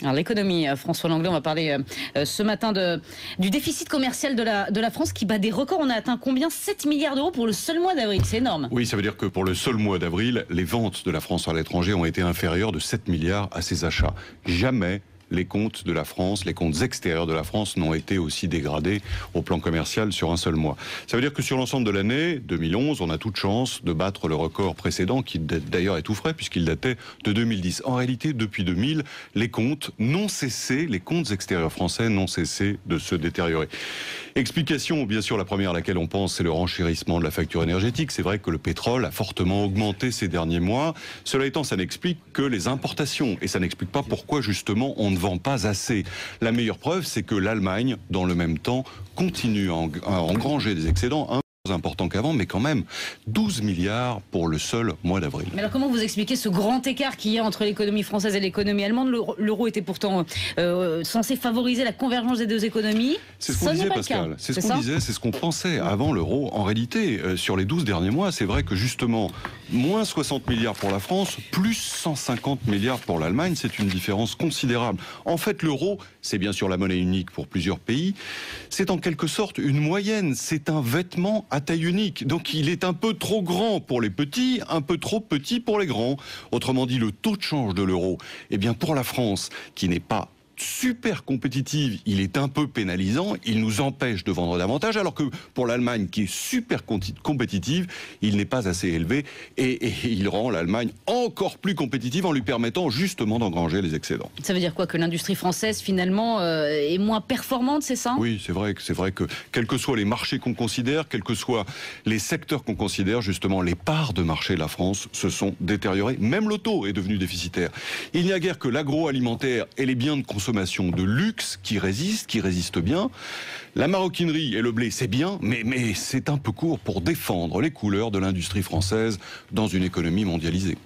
Alors l'économie, François Langlais, on va parler ce matin du déficit commercial de la France qui bat des records. On a atteint combien? 7 milliards d'euros pour le seul mois d'avril, c'est énorme. Oui, ça veut dire que pour le seul mois d'avril, les ventes de la France à l'étranger ont été inférieures de 7 milliards à ses achats. Jamais les comptes de la France, les comptes extérieurs de la France n'ont été aussi dégradés au plan commercial sur un seul mois. Ça veut dire que sur l'ensemble de l'année 2011, on a toute chance de battre le record précédent, qui d'ailleurs est tout frais puisqu'il datait de 2010. En réalité, depuis 2000, les comptes extérieurs français n'ont cessé de se détériorer. Explication, bien sûr, la première à laquelle on pense, c'est le renchérissement de la facture énergétique. C'est vrai que le pétrole a fortement augmenté ces derniers mois. Cela étant, ça n'explique que les importations et ça n'explique pas pourquoi justement on ne vend pas assez. La meilleure preuve, c'est que l'Allemagne, dans le même temps, continue à engranger des excédents important qu'avant, mais quand même 12 milliards pour le seul mois d'avril. Mais alors comment vous expliquez ce grand écart qu'il y a entre l'économie française et l'économie allemande? L'euro était pourtant censé favoriser la convergence des deux économies. C'est ce qu'on disait, Pascal. C'est ce qu'on disait, c'est ce qu'on pensait avant l'euro. En réalité, sur les 12 derniers mois, c'est vrai que justement, moins 60 milliards pour la France, plus 150 milliards pour l'Allemagne, c'est une différence considérable. En fait, l'euro, c'est bien sûr la monnaie unique pour plusieurs pays. C'est en quelque sorte une moyenne. C'est un vêtement à taille unique. Donc il est un peu trop grand pour les petits, un peu trop petit pour les grands. Autrement dit, le taux de change de l'euro, eh bien pour la France, qui n'est pas super compétitive, il est un peu pénalisant, il nous empêche de vendre davantage, alors que pour l'Allemagne, qui est super compétitive, il n'est pas assez élevé, et il rend l'Allemagne encore plus compétitive en lui permettant justement d'engranger les excédents. Ça veut dire quoi? Que l'industrie française, finalement, est moins performante, c'est ça? Oui, c'est vrai que quels que soient les marchés qu'on considère, quels que soient les secteurs qu'on considère, justement, les parts de marché de la France se sont détériorées. Même l'auto est devenu déficitaire. Il n'y a guère que l'agroalimentaire et les biens de consommation de luxe qui résistent bien. La maroquinerie et le blé, c'est bien, mais c'est un peu court pour défendre les couleurs de l'industrie française dans une économie mondialisée.